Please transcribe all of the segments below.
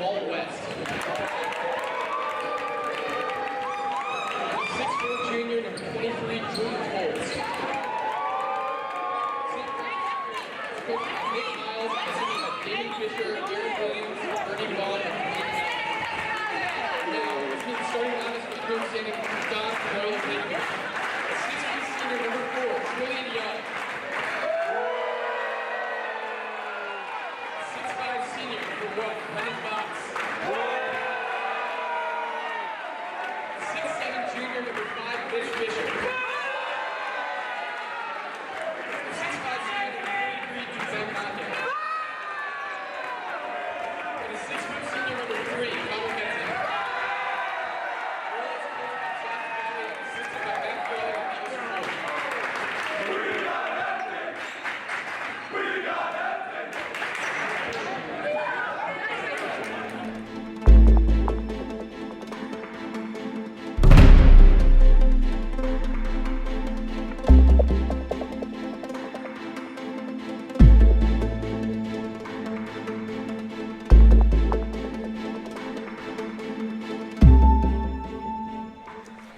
Jamal West. 6'4" junior, number 23, Jordan Holtz. Nick Miles, Damon Fisher, Aaron Williams, Ernie Vaughn, and now, this means starting lineups for the group standing Don Loyola Blakefield. 6'3" senior, number 4, Trillian Young. 6'5" senior, number 1, Brennan Box. 6'7" junior, number 5, Mitch Fisher. 6'5" senior, number 33, Duzen Mate. And a 6-foot senior, number 3, Connor Benson. Royals coach by Jack Valley, assisted by Matt Crowley and Allison Moore.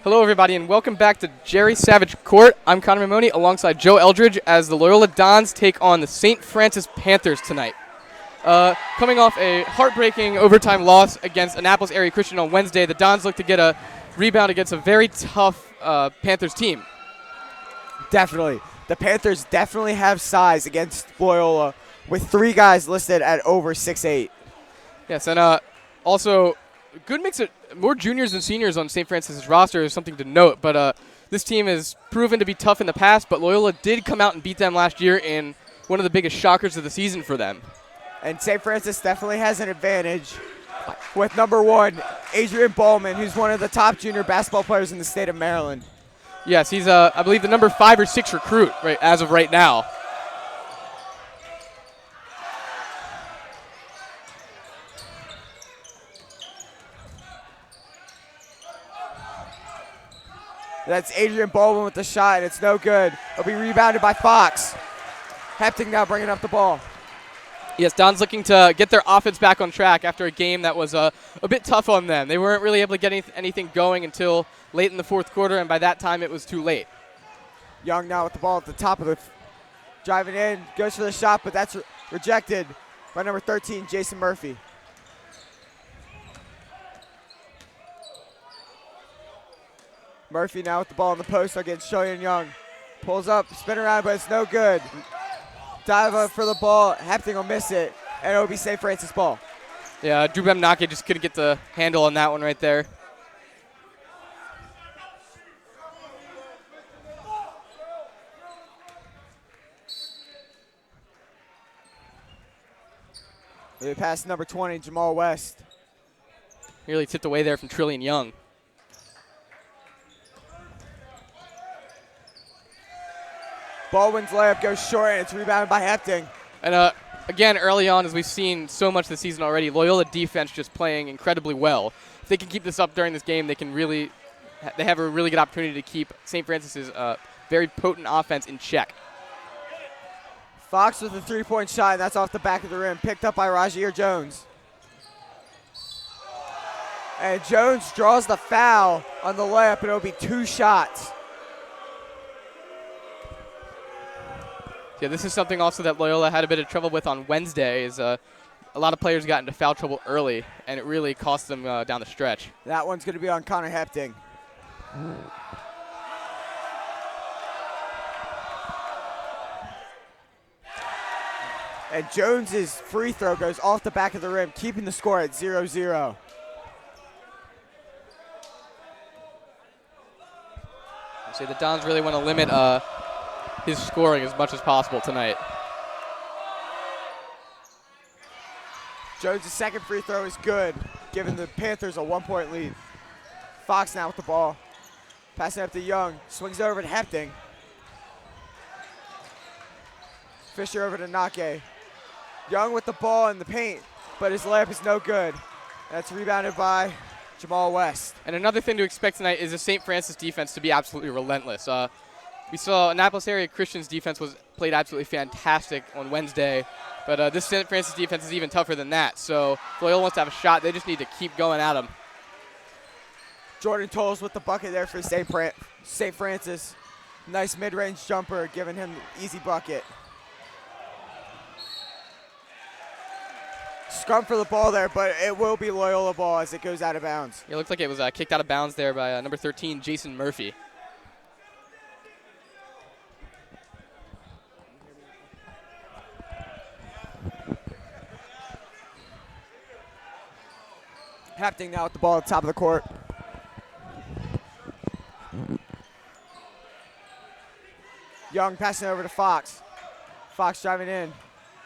Hello, everybody, and welcome back to Jerry Savage Court. I'm Connor Mamoni alongside Joe Eldridge as the Loyola Dons take on the St. Francis Panthers tonight. Coming off a heartbreaking overtime loss against Annapolis Area Christian on Wednesday, the Dons look to get a rebound against a very tough Panthers team. Definitely. The Panthers definitely have size against Loyola with 3 guys listed at over 6'8". Yes, and also good mix of more juniors and seniors on St. Francis's roster is something to note, but this team has proven to be tough in the past, but Loyola did come out and beat them last year in one of the biggest shockers of the season for them. And St. Francis definitely has an advantage with number 1, Adrian Ballman, who's one of the top junior basketball players in the state of Maryland. Yes, he's, I believe, the number 5 or 6 recruit as of right now. That's Adrian Baldwin with the shot, and it's no good. It'll be rebounded by Fox. Hepting now bringing up the ball. Yes, Don's looking to get their offense back on track after a game that was a bit tough on them. They weren't really able to get anything going until late in the fourth quarter, and by that time it was too late. Young now with the ball at the top of the driving in, goes for the shot, but that's rejected by number 13, Jason Murphy. Murphy now with the ball in the post against Trillian Young. Pulls up, spin around, but it's no good. Dive up for the ball. Hepting will miss it, and it'll be St. Francis ball. Yeah, Drew Bemnake just couldn't get the handle on that one right there. They pass number 20, Jamal West. Nearly tipped away there from Trillian Young. Baldwin's layup goes short, and it's rebounded by Hepting. And again, early on, as we've seen so much this season already, Loyola defense just playing incredibly well. If they can keep this up during this game, they have a really good opportunity to keep St. Francis's very potent offense in check. Fox with a three-point shot, and that's off the back of the rim, picked up by Rajier Jones. And Jones draws the foul on the layup, and it'll be 2 shots. Yeah, this is something also that Loyola had a bit of trouble with on Wednesday. Is a lot of players got into foul trouble early, and it really cost them down the stretch. That one's going to be on Connor Hepting. And Jones's free throw goes off the back of the rim, keeping the score at 0-0. So the Dons really want to limit his scoring as much as possible tonight. Jones' second free throw is good, giving the Panthers a 1-point lead. Fox now with the ball. Passing up to Young, swings over to Hepting. Fisher over to Nake. Young with the ball in the paint, but his layup is no good. That's rebounded by Jamal West. And another thing to expect tonight is the St. Francis defense to be absolutely relentless. We saw Annapolis area Christian's defense played absolutely fantastic on Wednesday, but this St. Francis defense is even tougher than that. So if Loyola wants to have a shot, they just need to keep going at them. Jordan Tolles with the bucket there for St. Francis. Nice mid-range jumper, giving him the easy bucket. Scrum for the ball there, but it will be Loyola ball as it goes out of bounds. It looked like it was kicked out of bounds there by number 13, Jason Murphy. Hapting now with the ball at the top of the court. Young passing over to Fox. Fox driving in.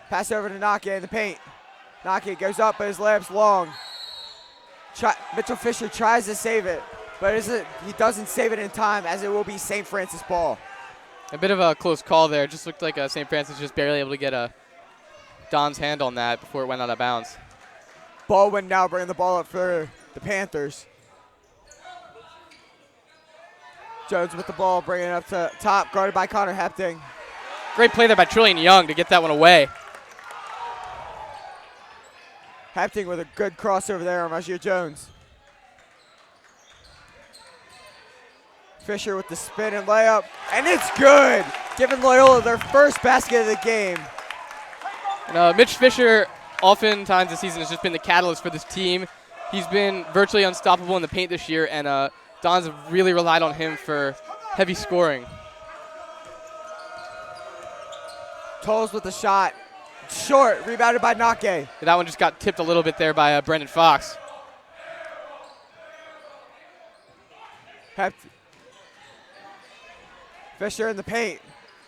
Pass over to Nake in the paint. Nake goes up, but his layup's long. Mitchell Fisher tries to save it, but he doesn't save it in time, as it will be St. Francis ball. A bit of a close call there. Just looked like St. Francis just barely able to get Don's hand on that before it went out of bounds. Baldwin now bringing the ball up for the Panthers. Jones with the ball, bringing it up to top, guarded by Connor Hepting. Great play there by Trillian Young to get that one away. Hepting with a good crossover there on Rasir Jones. Fisher with the spin and layup, and it's good, giving Loyola their first basket of the game. And, Mitch Fisher, oftentimes this season, has just been the catalyst for this team. He's been virtually unstoppable in the paint this year, and Don's really relied on him for heavy scoring. Tolles with the shot. Short, rebounded by Nake. That one just got tipped a little bit there by Brendan Fox. Fisher in the paint.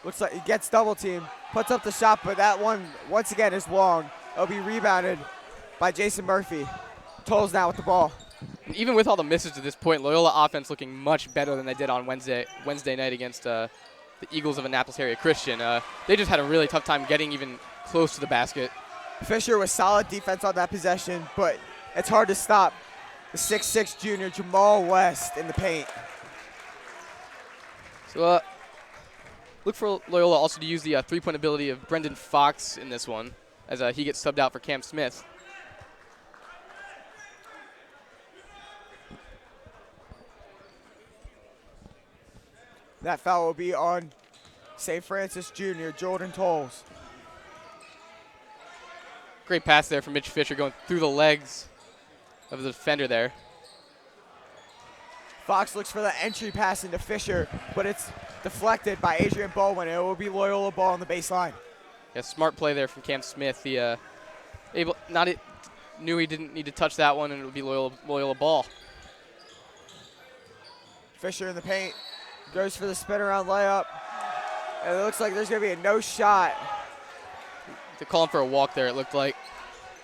Looks like he gets double team. Puts up the shot, but that one, once again, is long. It'll be rebounded by Jason Murphy. Tolles now with the ball. And even with all the misses to this point, Loyola offense looking much better than they did on Wednesday night against the Eagles of Annapolis area Christian. They just had a really tough time getting even close to the basket. Fisher with solid defense on that possession, but it's hard to stop the 6'6" junior Jamal West in the paint. So look for Loyola also to use the three-point ability of Brendan Fox in this one, as he gets subbed out for Cam Smith. That foul will be on St. Francis Jr., Jordan Tolles. Great pass there from Mitch Fisher going through the legs of the defender there. Fox looks for the entry pass into Fisher, but it's deflected by Adrian Baldwin. It will be Loyola ball on the baseline. Yeah, smart play there from Cam Smith. He knew he didn't need to touch that one, and it would be Loyola ball. Fisher in the paint. Goes for the spin around layup. And it looks like there's going to be a no shot. They're calling for a walk there, it looked like.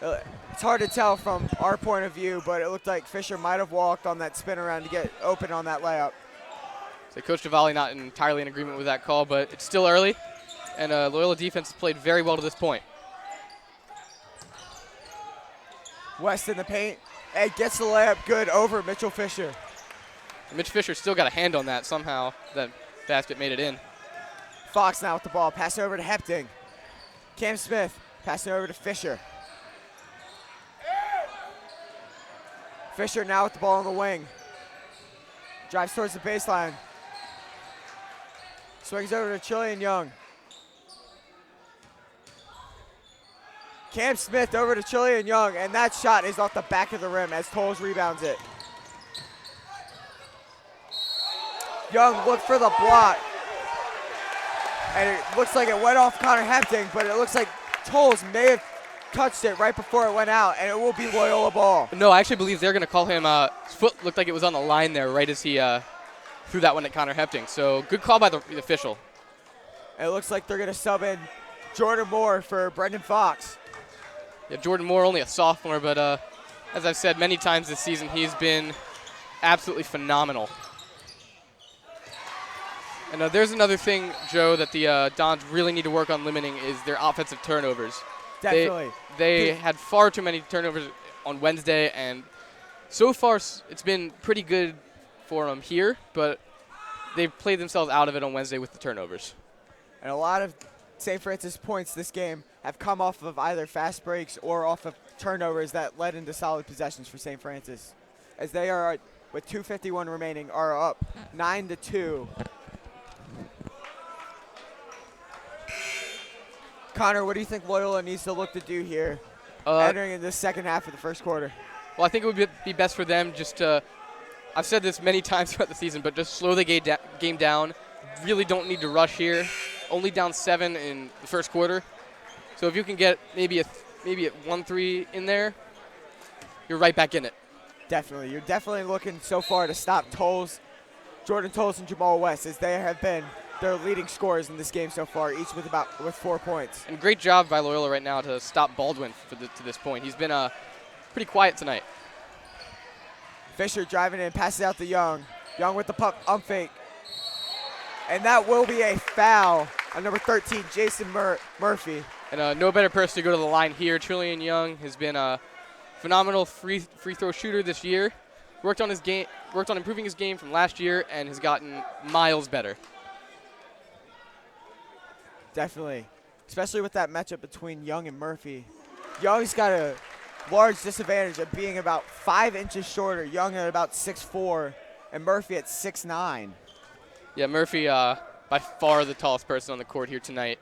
It's hard to tell from our point of view, but it looked like Fisher might have walked on that spin around to get open on that layup. So Coach Javali not entirely in agreement with that call, but it's still early. And Loyola defense has played very well to this point. West in the paint. And gets the layup good over Mitchell Fisher. Mitch Fisher still got a hand on that. Somehow that basket made it in. Fox now with the ball. Pass over to Hepting. Cam Smith passing over to Fisher. Fisher now with the ball on the wing. Drives towards the baseline. Swings over to Trillian Young. Cam Smith over to Trillian Young, and that shot is off the back of the rim as Tolles rebounds it. Young looked for the block. And it looks like it went off Connor Hepting, but it looks like Tolles may have touched it right before it went out, and it will be Loyola ball. No, I actually believe they're going to call him. His foot looked like it was on the line there right as he threw that one at Connor Hepting. So good call by the official. And it looks like they're going to sub in Jordan Moore for Brendan Fox. Yeah, Jordan Moore, only a sophomore, but as I've said many times this season, he's been absolutely phenomenal. And there's another thing, Joe, that the Dons really need to work on limiting is their offensive turnovers. Definitely. They had far too many turnovers on Wednesday, and so far it's been pretty good for them here, but they played themselves out of it on Wednesday with the turnovers. And a lot of St. Francis points this game have come off of either fast breaks or off of turnovers that led into solid possessions for St. Francis, as they are, with 2:51 remaining, are up 9-2. Connor, what do you think Loyola needs to look to do here entering in the second half of the first quarter? Well, I think it would be best for them just to, I've said this many times throughout the season, but just slow the game down. Really don't need to rush here. Only down 7 in the first quarter. So if you can get maybe a 1-3 in there, you're right back in it. Definitely. You're definitely looking so far to stop Jordan Tolles and Jamal West, as they have been their leading scorers in this game so far, each with 4 points. And great job by Loyola right now to stop Baldwin to this point. He's been pretty quiet tonight. Fisher driving in, passes out to Young. Young with the puck, fake. And that will be a foul on number 13, Jason Murphy. And no better person to go to the line here. Trillian Young has been a phenomenal free throw shooter this year. Worked on improving his game from last year and has gotten miles better. Definitely, especially with that matchup between Young and Murphy. Young's got a large disadvantage of being about 5 inches shorter. Young at about 6'4", and Murphy at 6'9". Yeah, Murphy by far the tallest person on the court here tonight.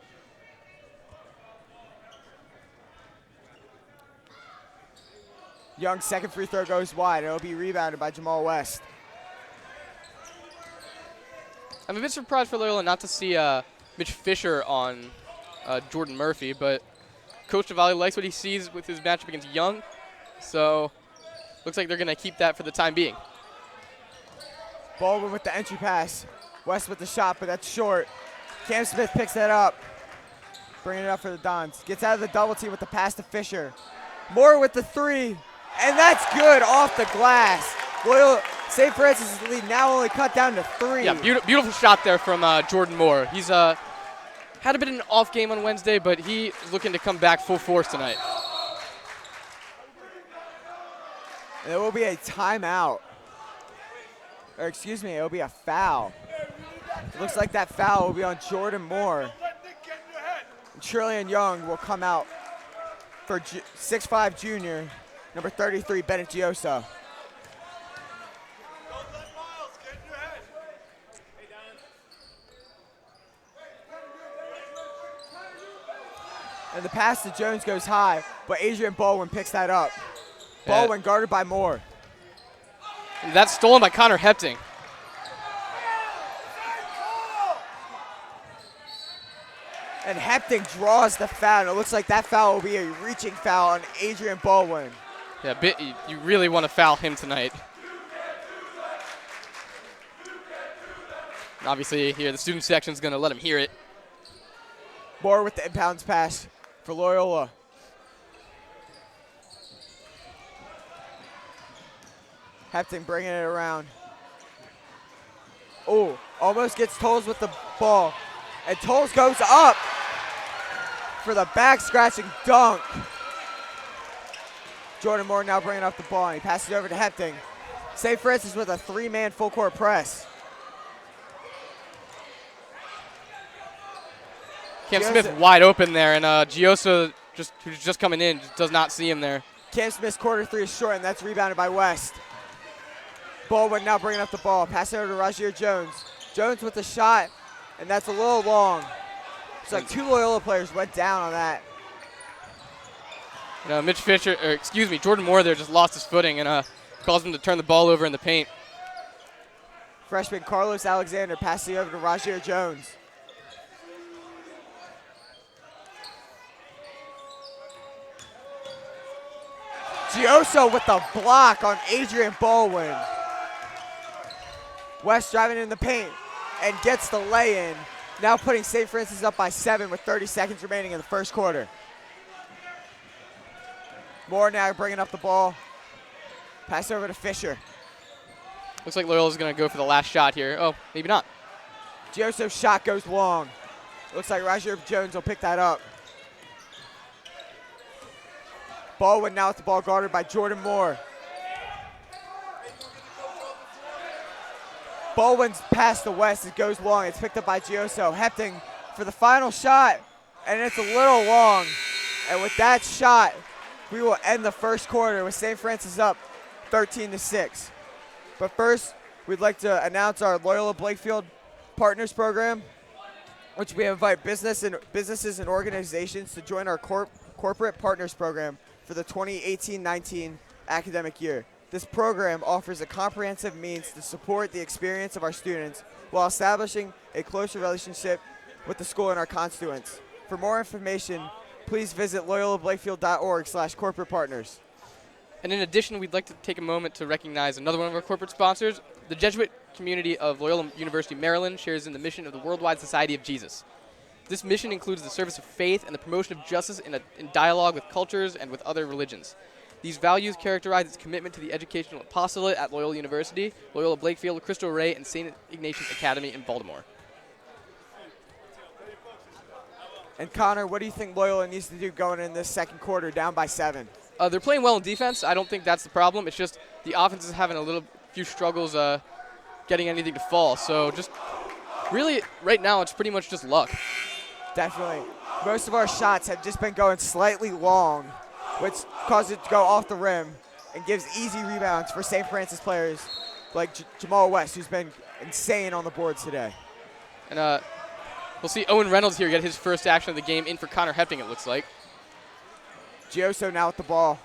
Young's second free throw goes wide. It'll be rebounded by Jamal West. I'm a bit surprised for Loyola not to see Mitch Fisher on Jordan Murphy, but Coach Tavalli likes what he sees with his matchup against Young, so looks like they're going to keep that for the time being. Baldwin with the entry pass. West with the shot, but that's short. Cam Smith picks that up, bringing it up for the Dons. Gets out of the double team with the pass to Fisher. Moore with the 3, and that's good off the glass. Loyola St. Francis' lead now only cut down to 3. Yeah, beautiful shot there from Jordan Moore. He's had a bit of an off game on Wednesday, but he is looking to come back full force tonight. And there will be a timeout. Or excuse me, it will be a foul. It looks like that foul will be on Jordan Moore. And Trillian Young will come out for 6'5" junior, number 33, Bennett Gioso. And the pass to Jones goes high, but Adrian Baldwin picks that up. Baldwin guarded by Moore. And that's stolen by Connor Hepting. And Hepting draws the foul, and it looks like that foul will be a reaching foul on Adrian Baldwin. Yeah, you really want to foul him tonight. And obviously here the student section is going to let him hear it. Moore with the inbounds pass for Loyola. Hepting bringing it around. Oh, almost gets Tolles with the ball. And Tolles goes up for the back scratching dunk. Jordan Moore now bringing up the ball, and he passes it over to Hepting. St. Francis with a 3-man full court press. Cam Smith wide open there, and Gioso, who's just coming in, just does not see him there. Cam Smith's quarter 3 is short, and that's rebounded by West. Baldwin now bringing up the ball. Pass it over to Rajier Jones. Jones with the shot, and that's a little long. It's like 2 Loyola players went down on that. Jordan Moore there just lost his footing and caused him to turn the ball over in the paint. Freshman Carlos Alexander passing over to Rajier Jones. Gioso with the block on Adrian Baldwin. West driving in the paint and gets the lay-in, now putting St. Francis up by 7 with 30 seconds remaining in the first quarter. Moore now bringing up the ball. Pass over to Fisher. Looks like Loyola's going to go for the last shot here. Oh, maybe not. Gioso's shot goes long. Looks like Rajier Jones will pick that up. Baldwin now with the ball guarded by Jordan Moore. Baldwin's pass to West. It goes long. It's picked up by Gioso. Hepting for the final shot, and it's a little long. And with that shot, we will end the first quarter with St. Francis up 13-6. But first, we'd like to announce our Loyola Blakefield Partners Program, which we invite businesses and organizations to join our Corporate Partners Program for the 2018-19 academic year. This program offers a comprehensive means to support the experience of our students while establishing a closer relationship with the school and our constituents. For more information, please visit loyolablakefield.org/corporate partners. And in addition, we'd like to take a moment to recognize another one of our corporate sponsors. The Jesuit community of Loyola University, Maryland shares in the mission of the Worldwide Society of Jesus. This mission includes the service of faith and the promotion of justice in dialogue with cultures and with other religions. These values characterize its commitment to the educational apostolate at Loyola University, Loyola Blakefield, Cristo Rey, and St. Ignatius Academy in Baltimore. And Connor, what do you think Loyola needs to do going in this second quarter down by 7? They're playing well in defense. I don't think that's the problem. It's just the offense is having few struggles getting anything to fall. So just really right now it's pretty much just luck. Definitely. Most of our shots have just been going slightly long, which causes it to go off the rim and gives easy rebounds for St. Francis players like Jamal West, who's been insane on the boards today. And we'll see Owen Reynolds here get his first action of the game in for Connor Hepting, it looks like. Gioso now with the ball.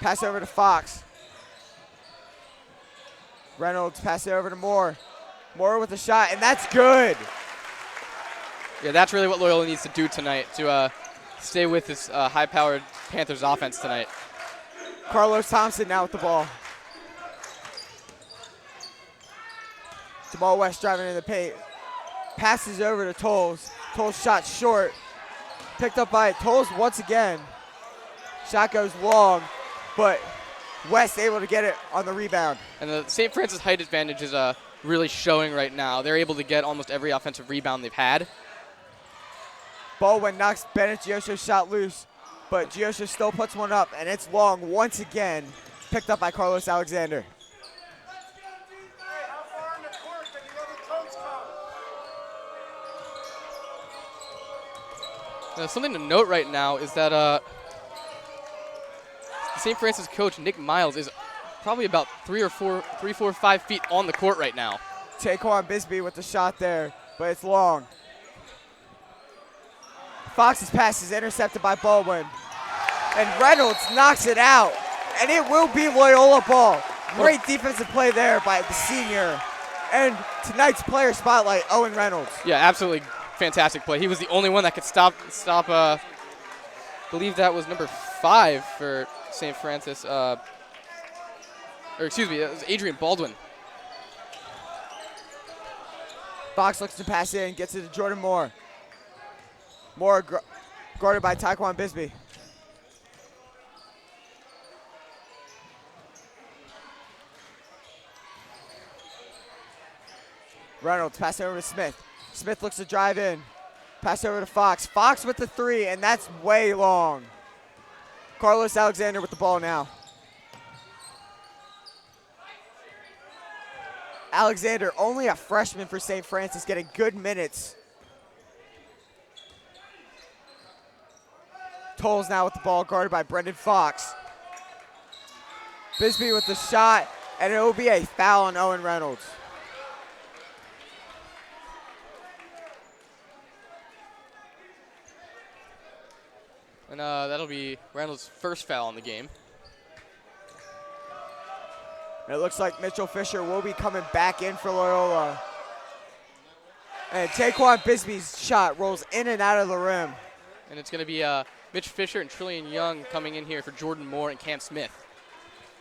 Pass over to Fox. Reynolds pass it over to Moore. Moore with a shot, and that's good. Yeah, that's really what Loyola needs to do tonight to stay with this high-powered Panthers offense tonight. Carlos Thompson now with the ball. Jamal West driving in the paint. Passes over to Tolles. Tolles shot short. Picked up by Tolles once again. Shot goes long, but West able to get it on the rebound. And the St. Francis height advantage is really showing right now. They're able to get almost every offensive rebound they've had. Baldwin knocks Bennett Gioso's shot loose, but Gioso still puts one up, and it's long once again. Picked up by Carlos Alexander. Now, something to note right now is that the St. Francis coach, Nick Miles, is probably about 3, 4, 5 feet on the court right now. Taquan Bisbee with the shot there, but it's long. Fox's pass is intercepted by Baldwin. And Reynolds knocks it out. And it will be Loyola ball. Great defensive play there by the senior. And tonight's player spotlight, Owen Reynolds. Yeah, absolutely fantastic play. He was the only one that could stop I believe that was number 5 for St. Francis. Or excuse me, that was Adrian Baldwin. Fox looks to pass in, gets it to Jordan Moore. Moore guarded by Taquan Bisbee. Reynolds pass over to Smith. Smith looks to drive in. Pass over to Fox. Fox with the 3, and that's way long. Carlos Alexander with the ball now. Alexander, only a freshman for St. Francis, getting good minutes. Tolles now with the ball, guarded by Brendan Fox. Bisbee with the shot, and it will be a foul on Owen Reynolds. And that'll be Reynolds' first foul in the game. And it looks like Mitchell Fisher will be coming back in for Loyola. And Taquan Bisbee's shot rolls in and out of the rim. And it's going to be Mitch Fisher and Trillian Young coming in here for Jordan Moore and Cam Smith.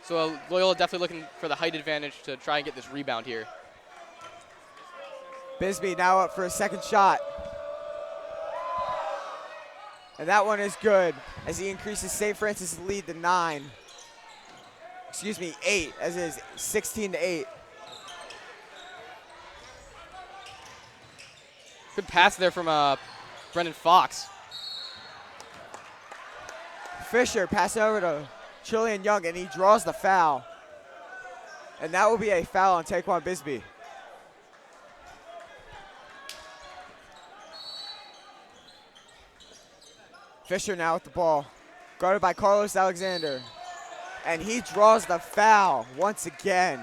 So Loyola definitely looking for the height advantage to try and get this rebound here. Bisbee now up for a second shot. And that one is good as he increases St. Francis' lead to 9. Excuse me, 8, as it is 16-8. Good pass there from Brendan Fox. Fisher passing over to Trillian Young, and he draws the foul. And that will be a foul on Taekwon Bisbee. Fisher now with the ball, guarded by Carlos Alexander. And he draws the foul once again.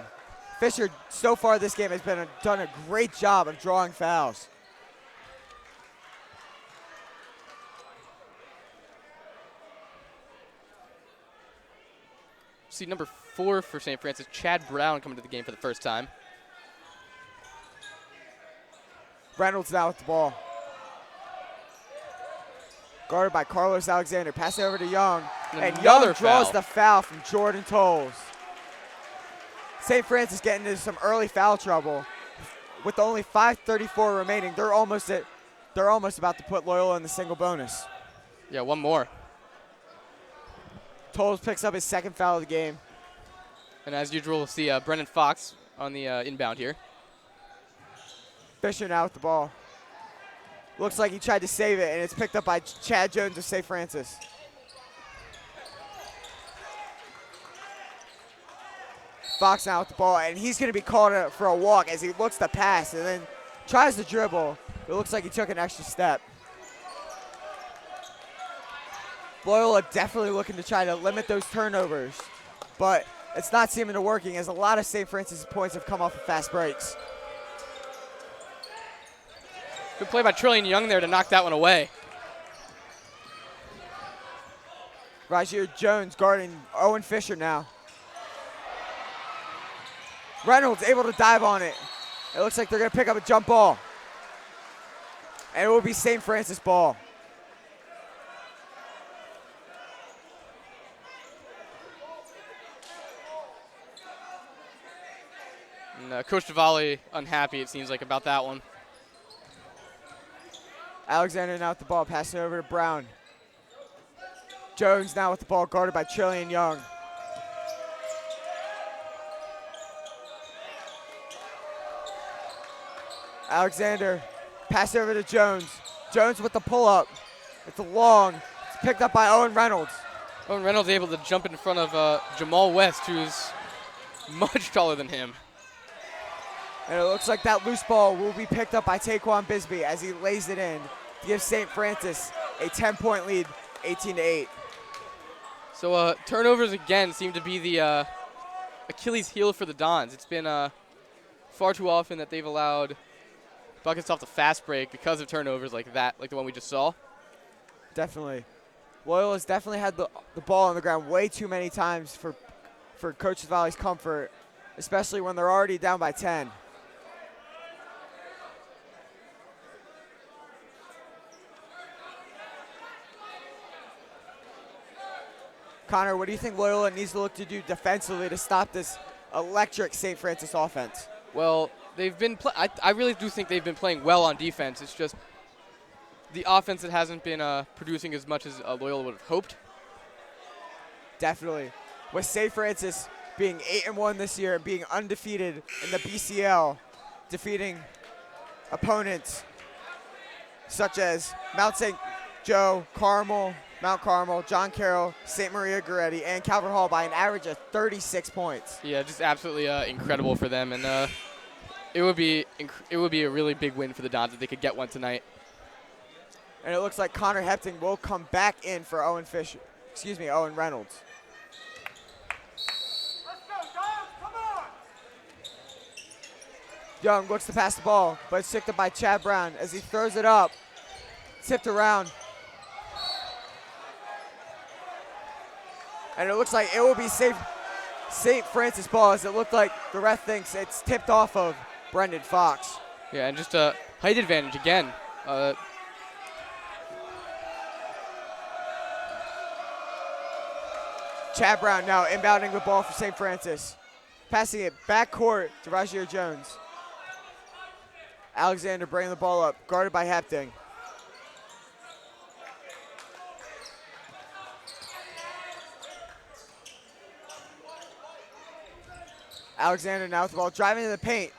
Fisher, so far this game, has done a great job of drawing fouls. See number 4 for St. Francis, Chad Brown, coming to the game for the first time. Reynolds now with the ball. Guarded by Carlos Alexander. Passing over to Young. And Young draws the foul from Jordan Tolles. St. Francis getting into some early foul trouble. With only 5:34 remaining, they're almost about to put Loyola in the single bonus. Yeah, one more. Tolles picks up his second foul of the game. And as usual, we'll see Brendan Fox on the inbound here. Fisher now with the ball. Looks like he tried to save it, and it's picked up by Chad Jones of St. Francis. Fox now with the ball, and he's going to be called for a walk as he looks to pass and then tries to dribble. It looks like he took an extra step. Loyola definitely looking to try to limit those turnovers, but it's not seeming to working as a lot of St. Francis points have come off of fast breaks. Good play by Trillian Young there to knock that one away. Rajir Jones guarding Owen Fisher now. Reynolds able to dive on it. It looks like they're going to pick up a jump ball. And it will be St. Francis ball. And Coach Duvali unhappy, it seems like, about that one. Alexander now with the ball, passing over to Brown. Jones now with the ball, guarded by Trillian Young. Alexander, pass over to Jones. Jones with the pull-up. It's long. It's picked up by Owen Reynolds. Owen Reynolds able to jump in front of Jamal West, who's much taller than him. And it looks like that loose ball will be picked up by Taekwon Bisbee as he lays it in to give St. Francis a 10-point lead, 18-8. So turnovers again seem to be the Achilles heel for the Dons. It's been far too often that they've allowed buckets off the fast break because of turnovers like that, like the one we just saw. Definitely. Loyola's definitely had the ball on the ground way too many times for Coach Duvali's comfort, especially when they're already down by 10. Connor, what do you think Loyola needs to look to do defensively to stop this electric St. Francis offense? Well, they've been. I really do think they've been playing well on defense. It's just the offense that hasn't been producing as much as Loyola would have hoped. Definitely. With St. Francis being 8-1 this year and being undefeated in the BCL, defeating opponents such as Mount St. Joe, Carmel, Mount Carmel, John Carroll, St. Maria Goretti, and Calvert Hall by an average of 36 points. Yeah, just absolutely incredible for them, and it would be a really big win for the Dons if they could get one tonight. And it looks like Connor Hepting will come back in for Owen Reynolds. Let's go, Dons, come on! Young looks to pass the ball, but it's picked up by Chad Brown as he throws it up, tipped around. And it looks like it will be St. Francis ball, as it looked like the ref thinks it's tipped off of Brendan Fox. Yeah, and just a height advantage again. Chad Brown now inbounding the ball for St. Francis. Passing it back court to Rajir Jones. Alexander bringing the ball up, guarded by Hepting. Alexander now with the ball, driving to the paint.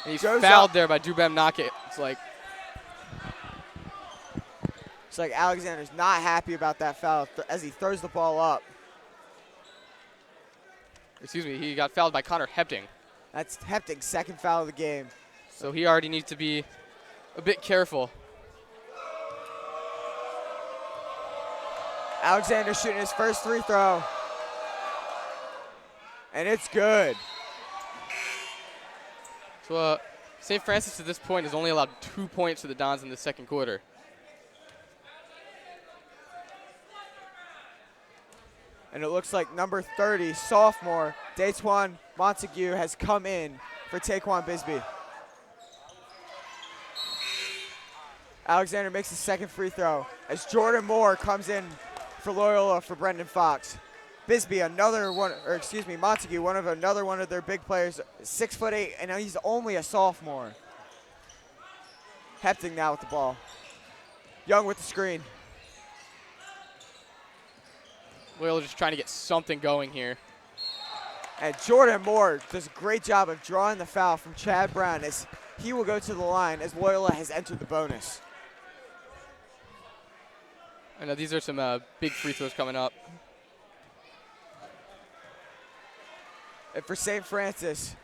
And he's Goes fouled up. there by Dubem Knockett. It's like Alexander's not happy about that foul as he throws the ball up. Excuse me, he got fouled by Connor Hepting. That's Hepting's second foul of the game. So he already needs to be a bit careful. Alexander shooting his first free throw. And it's good. So St. Francis at this point has only allowed 2 points to the Dons in the second quarter. And it looks like number 30, sophomore, Datewan Montague, has come in for Taekwon Bisbee. Alexander makes his second free throw as Jordan Moore comes in for Loyola for Brendan Fox. Bisbee, another one, or excuse me, Montague, another one of their big players, 6'8", and he's only a sophomore. Hepting now with the ball. Young with the screen. Loyola just trying to get something going here. And Jordan Moore does a great job of drawing the foul from Chad Brown as he will go to the line as Loyola has entered the bonus. I know these are some big free throws coming up. And for St. Francis,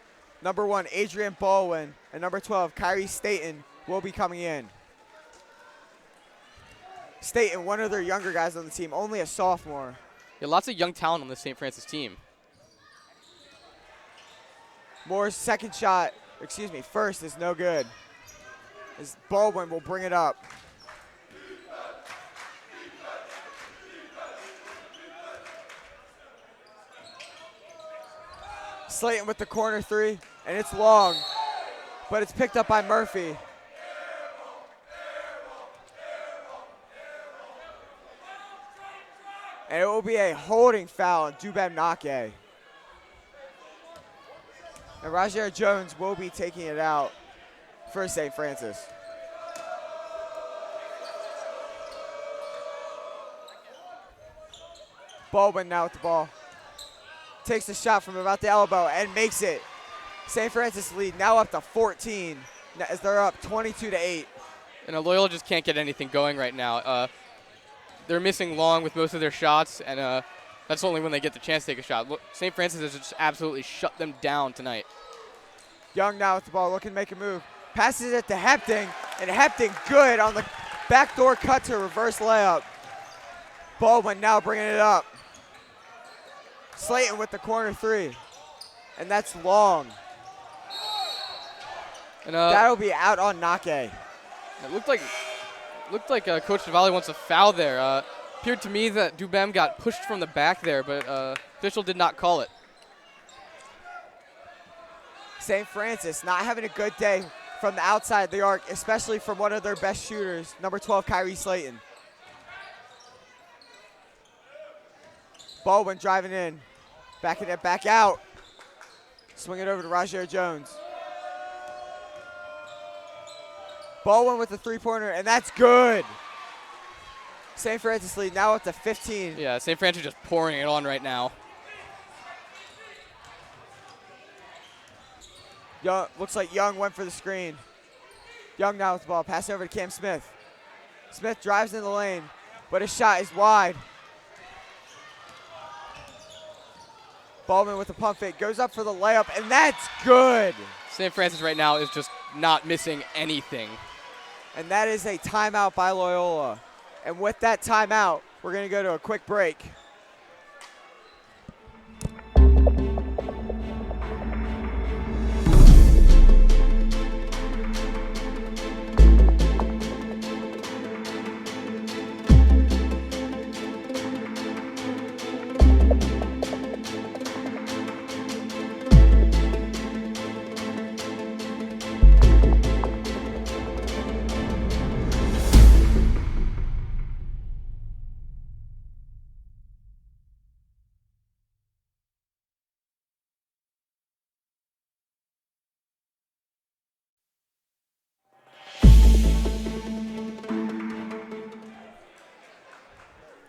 number 1, Adrian Baldwin, and number 12, Kyrie Staten, will be coming in. Staten, one of their younger guys on the team, only a sophomore. Yeah, lots of young talent on the St. Francis team. Moore's first is no good. As Baldwin will bring it up. Slayton with the corner three, and it's long, but it's picked up by Murphy. And it will be a holding foul on Dubem Nake. And Roger Jones will be taking it out for St. Francis. Baldwin now with the ball. Takes the shot from about the elbow and makes it. St. Francis lead now up to 14 as they're up 22-8. And Loyola just can't get anything going right now. They're missing long with most of their shots, and that's only when they get the chance to take a shot. St. Francis has just absolutely shut them down tonight. Young now with the ball, looking to make a move. Passes it to Hepting, and Hepting good on the backdoor cut to a reverse layup. Baldwin now bringing it up. Slayton with the corner three, and that's long. And that'll be out on Nake. It looked like Coach Navali wants a foul there. Appeared to me that Dubem got pushed from the back there, but official did not call it. St. Francis not having a good day from the outside of the arc, especially from one of their best shooters, number 12, Kyrie Slayton. Baldwin driving in, backing it back out. Swing it over to Roger Jones. Baldwin with the three-pointer, and that's good. St. Francis lead now up to 15. Yeah, St. Francis just pouring it on right now. Young, looks like Young went for the screen. Young now with the ball, pass over to Cam Smith. Smith drives in the lane, but his shot is wide. Baldwin with the pump fake, goes up for the layup, and that's good. St. Francis right now is just not missing anything. And that is a timeout by Loyola. And with that timeout, we're going to go to a quick break.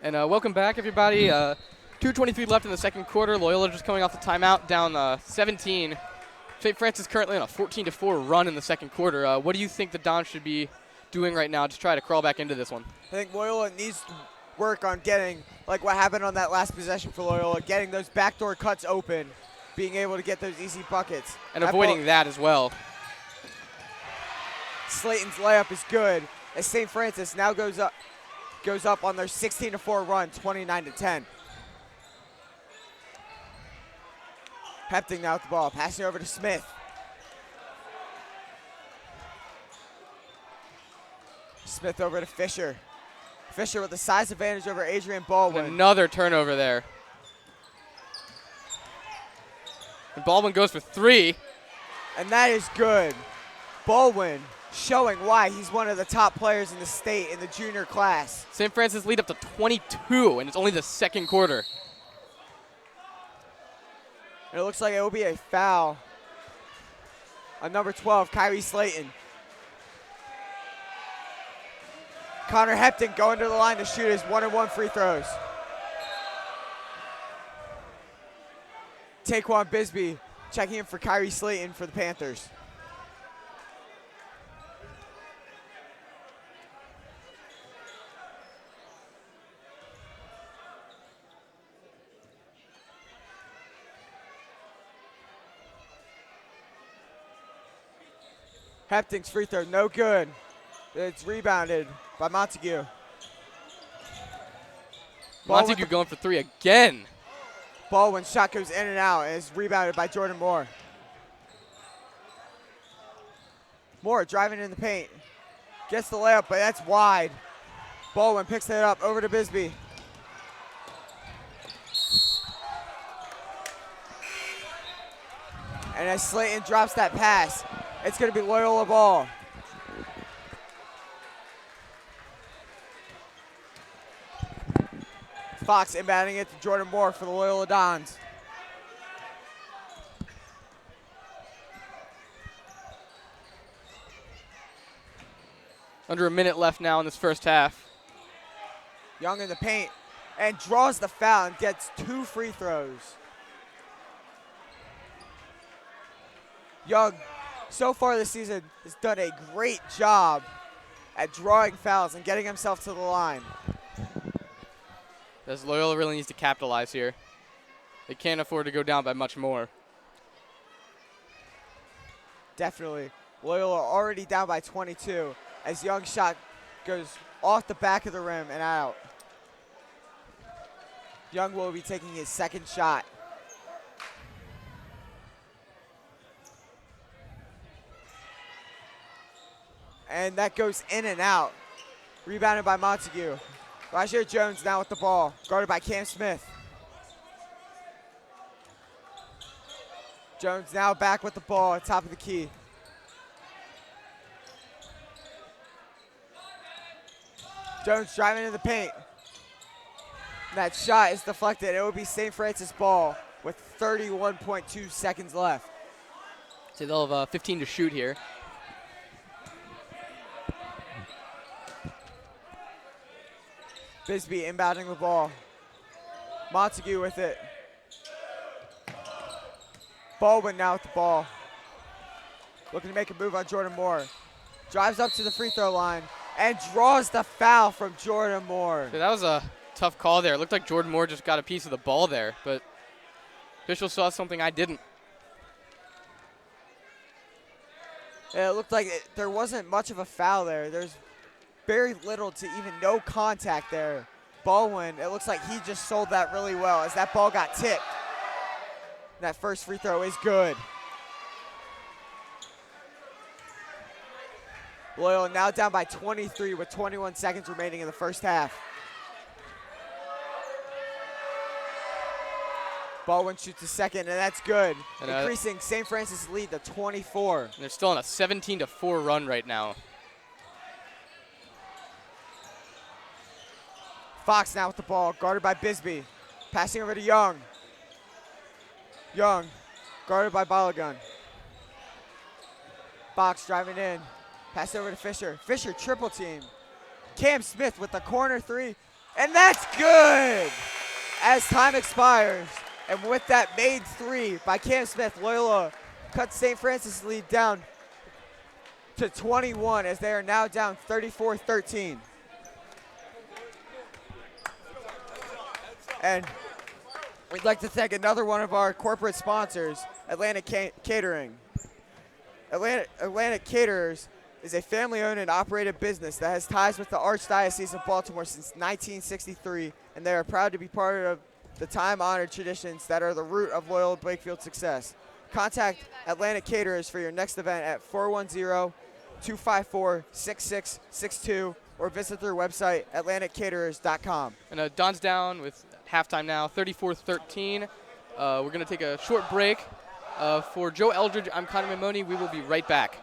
And welcome back, everybody. 2:23 left in the second quarter. Loyola just coming off the timeout, down 17. St. Francis currently on a 14-4 run in the second quarter. What do you think the Dons should be doing right now to try to crawl back into this one? I think Loyola needs to work on getting, like what happened on that last possession for Loyola, getting those backdoor cuts open being able to get those easy buckets. And avoiding that as well. Slayton's layup is good as St. Francis now goes up on their 16-4 run, 29-10. Hepting now with the ball, passing over to Smith. Smith over to Fisher. Fisher with the size advantage over Adrian Baldwin. Another turnover there. And Baldwin goes for 3. And that is good. Baldwin showing why he's one of the top players in the state in the junior class. St. Francis lead up to 22, and it's only the second quarter. And it looks like it will be a foul on number 12, Kyrie Slayton. Connor Hepton going to the line to shoot his 1-and-1 free throws. Taquan Bisbee checking in for Kyrie Slayton for the Panthers. Hepting's free throw, no good. It's rebounded by Montague. Montague going for 3 again. Baldwin's shot goes in and out and is rebounded by Jordan Moore. Moore driving in the paint. Gets the layup, but that's wide. Baldwin picks it up over to Bisbee. And as Slayton drops that pass, it's going to be Loyola ball. Fox inbounding it to Jordan Moore for the Loyola Dons. Under a minute left now in this first half. Young in the paint and draws the foul and gets 2 free throws. Young, so far this season, has done a great job at drawing fouls and getting himself to the line. As Loyola really needs to capitalize here. They can't afford to go down by much more. Definitely. Loyola already down by 22 as Young's shot goes off the back of the rim and out. Young will be taking his second shot. And that goes in and out. Rebounded by Montague. Rajir Jones now with the ball, guarded by Cam Smith. Jones now back with the ball at top of the key. Jones driving in the paint. That shot is deflected. It will be St. Francis ball with 31.2 seconds left. So they'll have 15 to shoot here. Bisbee inbounding the ball. Montague with it. Baldwin now with the ball. Looking to make a move on Jordan Moore. Drives up to the free throw line and draws the foul from Jordan Moore. Yeah, that was a tough call there. It looked like Jordan Moore just got a piece of the ball there, but officials saw something I didn't. Yeah, it looked like there wasn't much of a foul there. There's very little to even no contact there. Baldwin, it looks like he just sold that really well as that ball got tipped. That first free throw is good. Loyola now down by 23 with 21 seconds remaining in the first half. Baldwin shoots a second, and that's good. And increasing St. Francis' lead to 24. And they're still on a 17-4 run right now. Fox now with the ball, guarded by Bisbee. Passing over to Young. Young, guarded by Balogun. Fox driving in. Pass over to Fisher. Fisher triple team. Cam Smith with the corner 3. And that's good! As time expires. And with that made 3 by Cam Smith, Loyola cuts St. Francis' lead down to 21 as they are now down 34-13. And We'd like to thank another one of our corporate sponsors, Atlantic Catering. Atlantic Caterers is a family-owned and operated business that has ties with the Archdiocese of Baltimore since 1963, and they are proud to be part of the time-honored traditions that are the root of Loyola Blakefield's success. Contact Atlantic Caterers for your next event at 410-254-6662 or visit their website, atlanticcaterers.com. And Don's down with halftime now, 34-13. We're going to take a short break. For Joe Eldridge, I'm Connor Mamoni. We will be right back.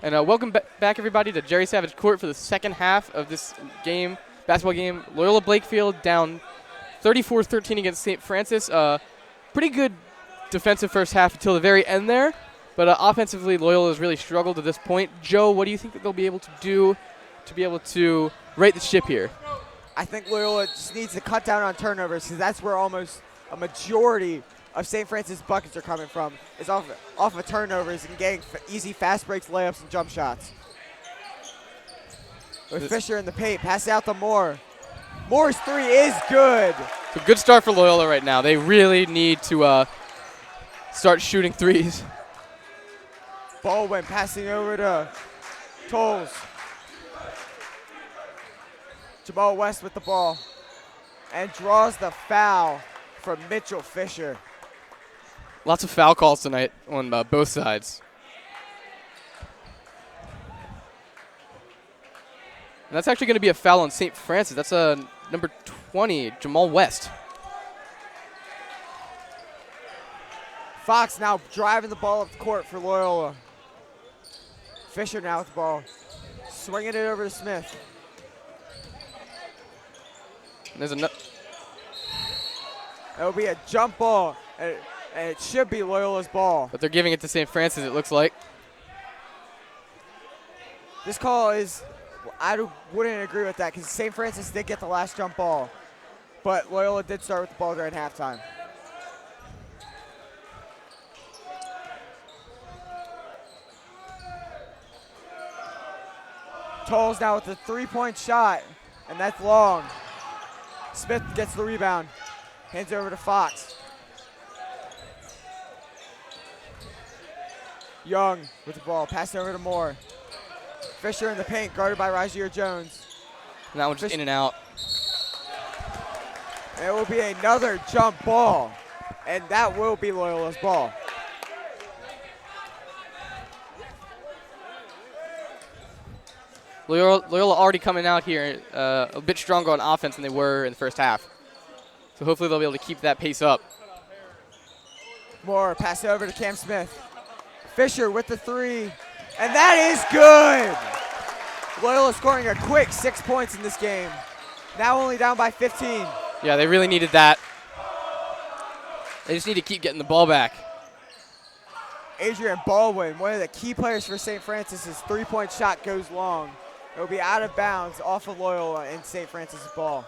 And welcome back, everybody, to Jerry Savage Court for the second half of this game, basketball game. Loyola Blakefield down 34-13 against St. Francis. Pretty good defensive first half until the very end there, but offensively, Loyola has really struggled to this point. Joe, what do you think that they'll be able to do to be able to right the ship here? I think Loyola just needs to cut down on turnovers, because that's where almost a majority of St. Francis buckets are coming from, is off of turnovers and getting easy fast breaks, layups, and jump shots. With Fisher in the paint, pass out to Moore. Moore's three is good. It's a good start for Loyola right now. They really need to start shooting threes. Baldwin passing over to Tolles. Jamal West with the ball and draws the foul from Mitchell Fisher. Lots of foul calls tonight on both sides. And that's actually going to be a foul on St. Francis. That's number 20, Jamal West. Fox now driving the ball up the court for Loyola. Fisher now with the ball. Swinging it over to Smith. And there's It'll be a jump ball, and it should be Loyola's ball. But they're giving it to St. Francis, it looks like. This call is, wouldn't agree with that because St. Francis did get the last jump ball, but Loyola did start with the ball during halftime. Tolles now with the three-point shot, and that's long. Smith gets the rebound, hands it over to Fox. Young with the ball, pass it over to Moore. Fisher in the paint, guarded by Rajier Jones. And that one's just in and out. And it will be another jump ball, and that will be Loyola's ball. Loyola already coming out here a bit stronger on offense than they were in the first half. So hopefully they'll be able to keep that pace up. Moore, pass it over to Cam Smith. Fisher with the three, and that is good! Loyola scoring a quick 6 points in this game. Now only down by 15. Yeah, they really needed that. They just need to keep getting the ball back. Adrian Baldwin, one of the key players for St. Francis' three-point shot goes long. It will be out of bounds off of Loyola and St. Francis' ball.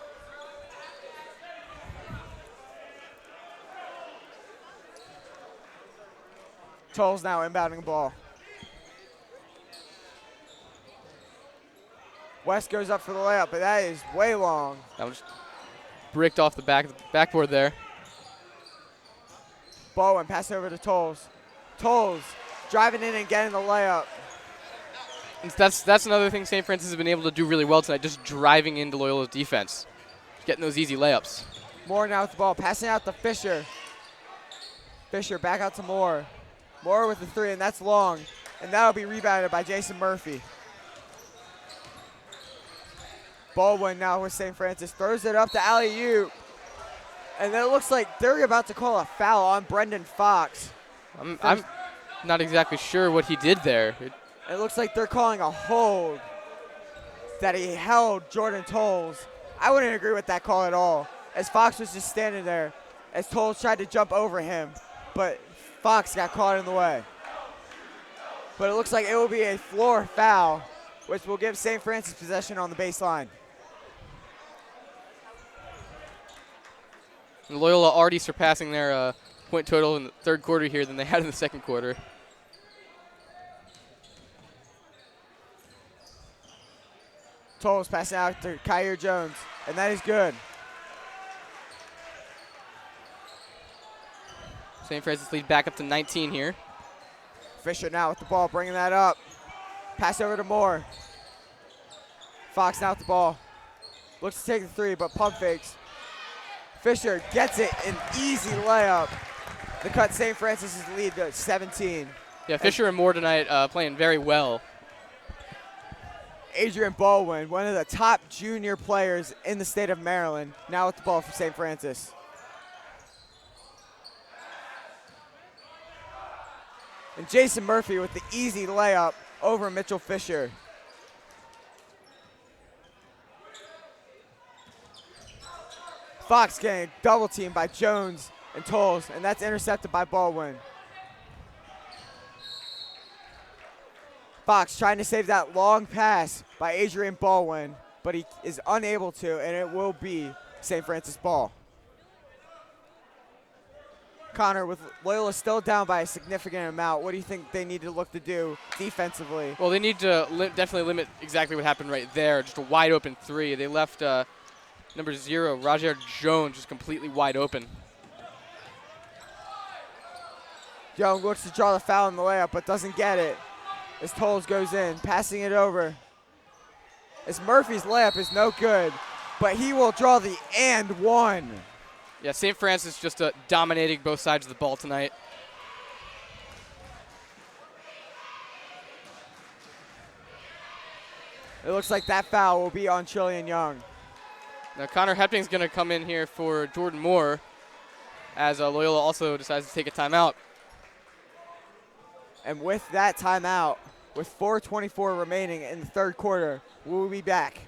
Tolles now inbounding the ball. West goes up for the layup, but that is way long. That was bricked off the backboard there. Baldwin pass over to Tolles. Tolles driving in and getting the layup. And that's another thing St. Francis has been able to do really well tonight, just driving into Loyola's defense, getting those easy layups. Moore now with the ball, passing out to Fisher. Fisher back out to Moore. Moore with the three, and that's long. And that'll be rebounded by Jason Murphy. Baldwin now with St. Francis, throws it up to alley-oop. And it looks like they're about to call a foul on Brendan Fox. I'm not exactly sure what he did there. It looks like they're calling a hold that he held Jordan Tolles. I wouldn't agree with that call at all, as Fox was just standing there as Tolles tried to jump over him, but Fox got caught in the way. But it looks like it will be a floor foul, which will give St. Francis possession on the baseline. Loyola already surpassing their point total in the third quarter here than they had in the second quarter. Tolles passing out to Kyrie Jones, and that is good. St. Francis lead back up to 19 here. Fisher now with the ball, bringing that up. Pass over to Moore. Fox now with the ball. Looks to take the three, but pump fakes. Fisher gets it, an easy layup to cut St. Francis' lead to 17. Yeah, Fisher and Moore tonight playing very well. Adrian Baldwin, one of the top junior players in the state of Maryland, now with the ball for St. Francis. And Jason Murphy with the easy layup over Mitchell Fisher. Fox getting double teamed by Jones and Tolles, and that's intercepted by Baldwin. Fox trying to save that long pass by Adrian Baldwin, but he is unable to, and it will be St. Francis ball. Connor, with Loyola still down by a significant amount, what do you think they need to look to do defensively? Well, they need to definitely limit exactly what happened right there, just a wide open three. They left number 0, Rajier Jones, just completely wide open. Young looks to draw the foul in the layup, but doesn't get it. As Tolles goes in, passing it over. As Murphy's layup is no good, but he will draw the and one. Yeah, St. Francis just dominating both sides of the ball tonight. It looks like that foul will be on Trillian Young. Now Connor Hepting's going to come in here for Jordan Moore as Loyola also decides to take a timeout. And with that timeout, with 4:24 remaining in the third quarter, we'll be back.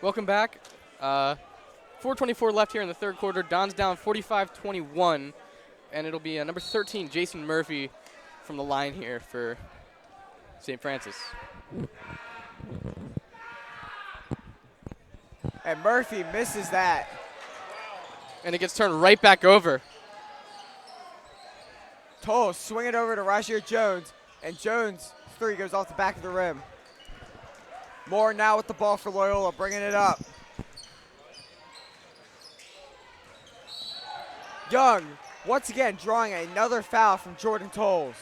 Welcome back. 4:24 left here in the third quarter. Don's down 45-21, and it'll be number 13, Jason Murphy, from the line here for St. Francis. And Murphy misses that. And it gets turned right back over. Toll swing it over to Rashier Jones, and Jones' three goes off the back of the rim. Moore now with the ball for Loyola, bringing it up. Young, once again, drawing another foul from Jordan Tolles.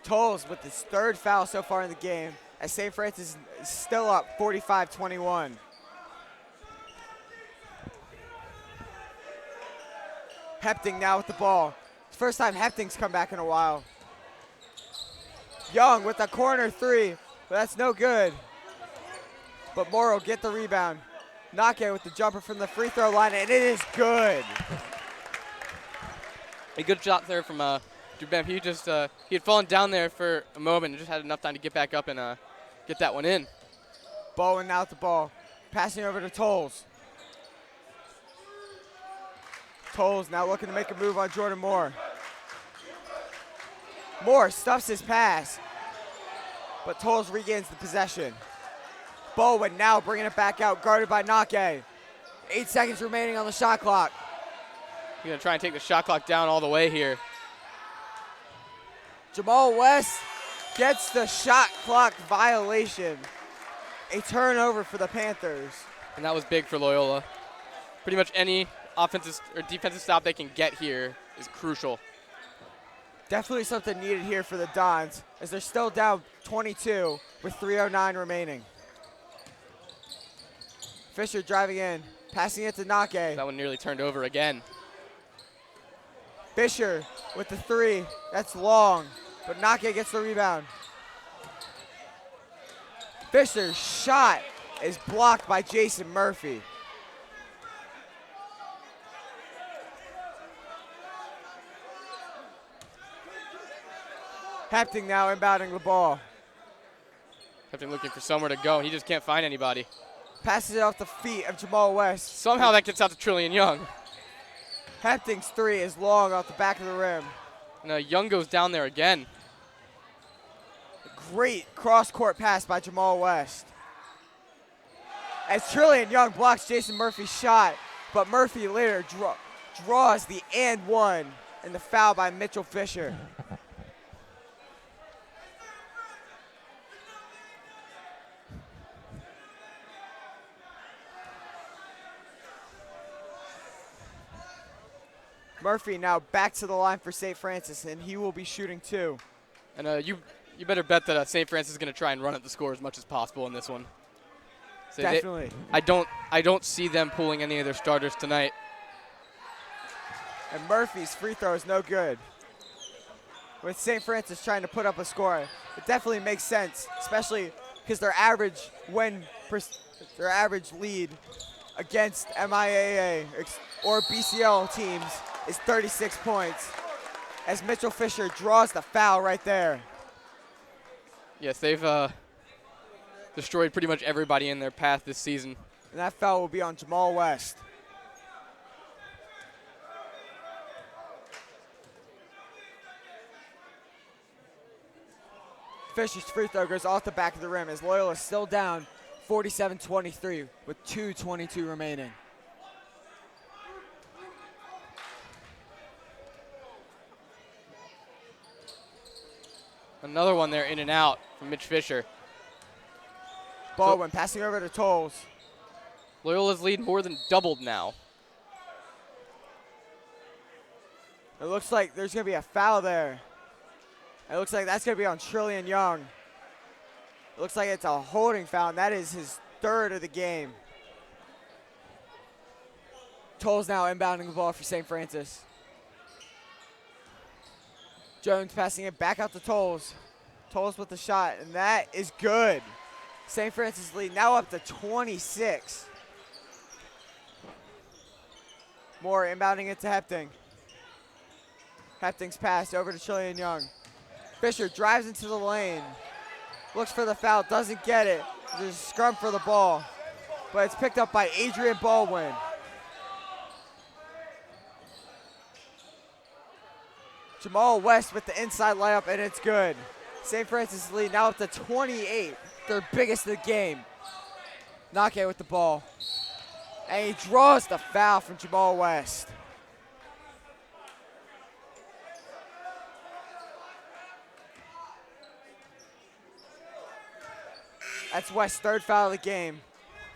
Tolles with his third foul so far in the game, as St. Francis is still up 45-21. Hepting now with the ball. First time Hepting's come back in a while. Young with the corner three, but that's no good. But Moore will get the rebound. Nake with the jumper from the free throw line, and it is good. A good shot there from Dubem. He had fallen down there for a moment and just had enough time to get back up and get that one in. Bowen now with the ball, passing over to Tolles. Tolles now looking to make a move on Jordan Moore. Moore stuffs his pass, but Tolles regains the possession. Bowen now bringing it back out, guarded by Nake. 8 seconds remaining on the shot clock. He's going to try and take the shot clock down all the way here. Jamal West gets the shot clock violation. A turnover for the Panthers. And that was big for Loyola. Pretty much any offensive or defensive stop they can get here is crucial. Definitely something needed here for the Dons, as they're still down 22 with 3:09 remaining. Fisher driving in, passing it to Nake. That one nearly turned over again. Fisher with the three, that's long, but Nake gets the rebound. Fisher's shot is blocked by Jason Murphy. Hepting now inbounding the ball. Hepting looking for somewhere to go, and he just can't find anybody. Passes it off the feet of Jamal West. Somehow that gets out to Trillian Young. Hepting's three is long off the back of the rim. And Young goes down there again. Great cross-court pass by Jamal West. As Trillian Young blocks Jason Murphy's shot, but Murphy later draws the and one, and the foul by Mitchell Fisher. Murphy now back to the line for St. Francis, and he will be shooting two. And you better bet that St. Francis is going to try and run at the score as much as possible in this one. So Definitely. I don't see them pulling any of their starters tonight. And Murphy's free throw is no good. With St. Francis trying to put up a score, it definitely makes sense, especially because their average lead against MIAA or BCL teams is 36 points, as Mitchell Fisher draws the foul right there. Yes, they've destroyed pretty much everybody in their path this season. And that foul will be on Jamal West. Fisher's free throw goes off the back of the rim as Loyola is still down 47-23 with 2:22 remaining. Another one there in and out from Mitch Fisher. Baldwin passing over to Tolles. Loyola's lead more than doubled now. It looks like there's going to be a foul there. It looks like that's going to be on Trillian Young. It looks like it's a holding foul, and that is his third of the game. Tolles now inbounding the ball for St. Francis. Jones passing it back out to Tolles. Tolles with the shot, and that is good. St. Francis lead now up to 26. Moore inbounding it to Hepting. Hepting's pass over to Trillian Young. Fisher drives into the lane, looks for the foul, doesn't get it. There's a scrum for the ball, but it's picked up by Adrian Baldwin. Jamal West with the inside layup, and it's good. St. Francis lead now up to 28, their biggest of the game. Nake with the ball. And he draws the foul from Jamal West. That's West's third foul of the game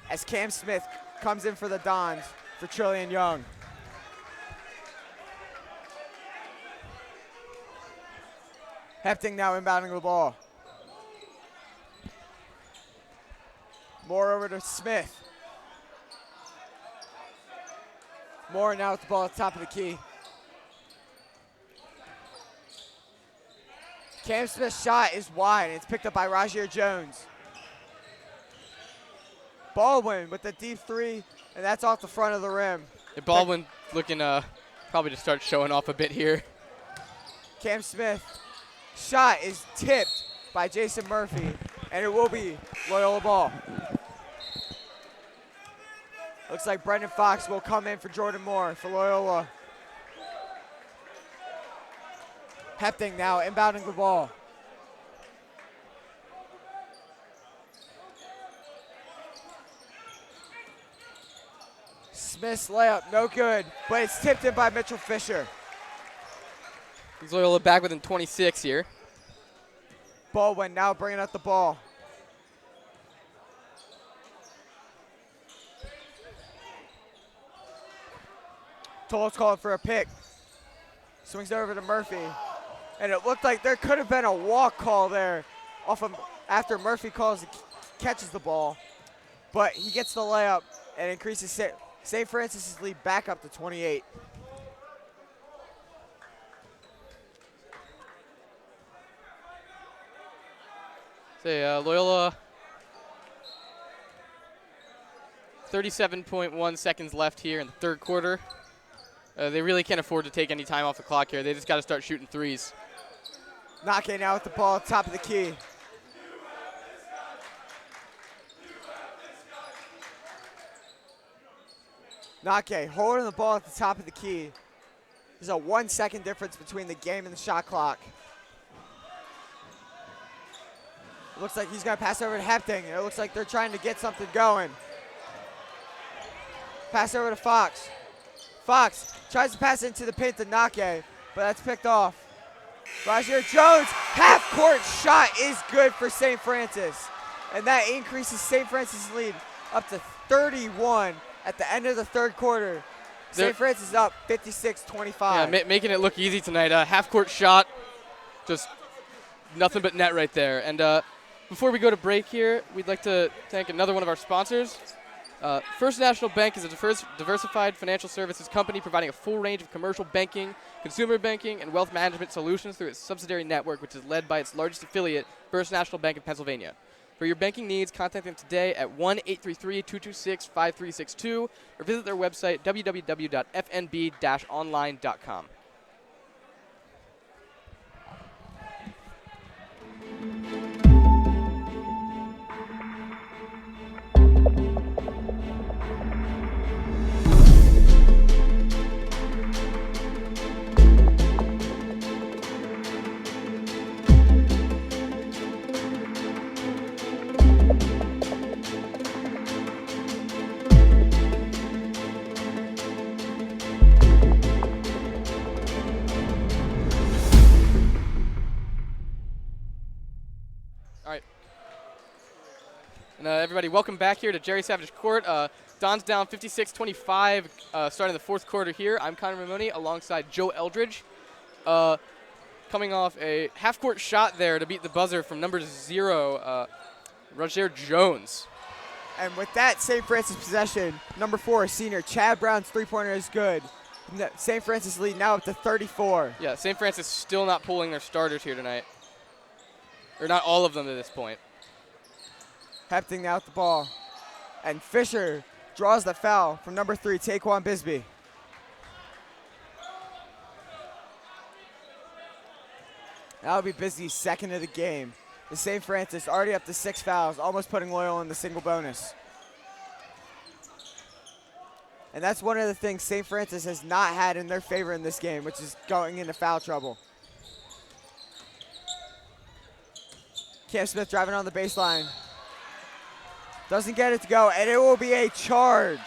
as Cam Smith comes in for the Dons for Trillian Young. Hepting now inbounding the ball. Moore over to Smith. Moore now with the ball at the top of the key. Cam Smith's shot is wide, and it's picked up by Rajier Jones. Baldwin with the deep three, and that's off the front of the rim. Yeah, Baldwin looking probably to start showing off a bit here. Cam Smith shot is tipped by Jason Murphy, and it will be Loyola ball. Looks like Brendan Fox will come in for Jordan Moore for Loyola. Hepting now inbounding the ball. Smith's layup, no good, but it's tipped in by Mitchell Fisher. He's Loyola back within 26 here. Baldwin now bringing up the ball. Toll's calling for a pick. Swings over to Murphy. And it looked like there could have been a walk call there off of after Murphy catches the ball. But he gets the layup and increases St. Francis' lead back up to 28. Loyola, 37.1 seconds left here in the third quarter. They really can't afford to take any time off the clock here. They just got to start shooting threes. Nake now with the ball, top of the key. Nake holding the ball at the top of the key. There's a 1 second difference between the game and the shot clock. It looks like he's going to pass over to Hepting. It looks like they're trying to get something going. Pass over to Fox. Fox tries to pass into the paint to Nake, but that's picked off. Rajier Jones, half-court shot is good for St. Francis. And that increases St. Francis' lead up to 31 at the end of the third quarter. St. Francis is up 56-25. Yeah, making it look easy tonight. Half-court shot, just nothing but net right there. And before we go to break here, we'd like to thank another one of our sponsors. First National Bank is a diversified financial services company providing a full range of commercial banking, consumer banking, and wealth management solutions through its subsidiary network, which is led by its largest affiliate, First National Bank of Pennsylvania. For your banking needs, contact them today at 1-833-226-5362 or visit their website, www.fnb-online.com. Everybody, welcome back here to Jerry Savage Court. Don's down 56-25 starting the fourth quarter here. I'm Connor Mamoni alongside Joe Eldridge. Coming off a half-court shot there to beat the buzzer from number 0, Rajier Jones. And with that St. Francis possession, number 4, senior Chad Brown's three-pointer is good. St. Francis lead now up to 34. Yeah, St. Francis still not pulling their starters here tonight. Or not all of them at this point. Hepting now with the ball. And Fisher draws the foul from number 3, Taquan Bisbee. That'll be Bisbee's second of the game. The St. Francis already up to 6 fouls, almost putting Loyola in the single bonus. And that's one of the things St. Francis has not had in their favor in this game, which is going into foul trouble. Cam Smith driving on the baseline. Doesn't get it to go, and it will be a charge.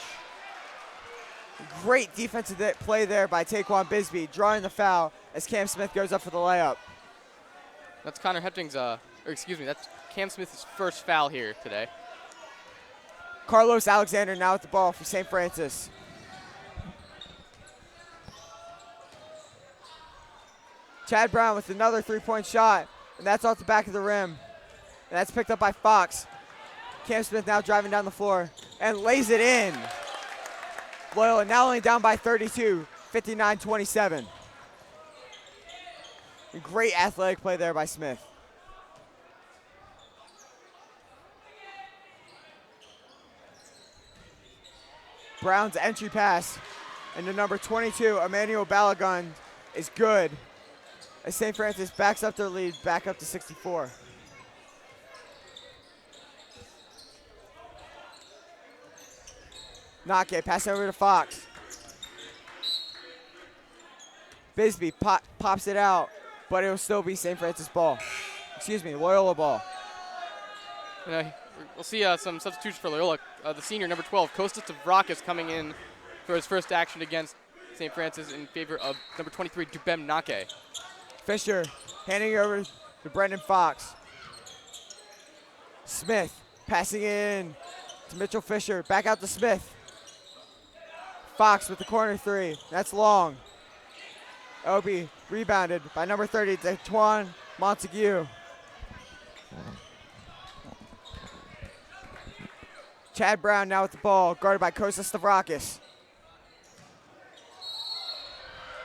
Great defensive play there by Taquan Bisbee, drawing the foul as Cam Smith goes up for the layup. That's Connor Hepting's, that's Cam Smith's first foul here today. Carlos Alexander now with the ball for St. Francis. Chad Brown with another three-point shot, and that's off the back of the rim. And that's picked up by Fox. Cam Smith now driving down the floor and lays it in. Loyola now only down by 32, 59-27. Great athletic play there by Smith. Brown's entry pass into number 22, Emmanuel Balagun, is good. As St. Francis backs up their lead, back up to 64. Nake passing over to Fox. Bisbee pops it out, but it will still be St. Francis ball. Excuse me, Loyola ball. We'll see some substitutions for Loyola. The senior, number 12, Kostas Stavrakis, coming in for his first action against St. Francis in favor of number 23, Dubem Nake. Fisher handing it over to Brendan Fox. Smith passing it in to Mitchell Fisher. Back out to Smith. Fox with the corner three. That's long. Obi rebounded by number 30, Daquan Montague. Chad Brown now with the ball, guarded by Kostas Stavrakis.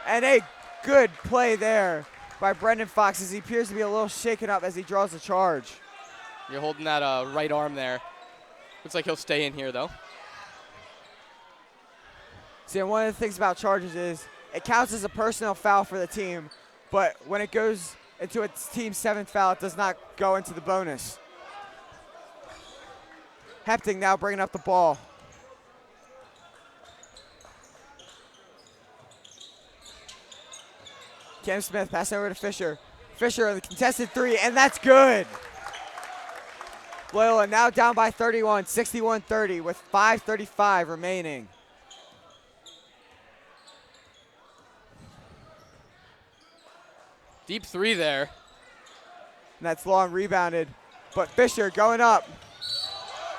And a good play there by Brendan Fox as he appears to be a little shaken up as he draws the charge. You're holding that right arm there. Looks like he'll stay in here, though. See, and one of the things about charges is it counts as a personal foul for the team, but when it goes into its team's 7th foul, it does not go into the bonus. Hepting now bringing up the ball. Cam Smith passing over to Fisher. Fisher on the contested three, and that's good. Loyola now down by 31, 61-30 with 5:35 remaining. Deep three there. And that's long rebounded, but Fisher going up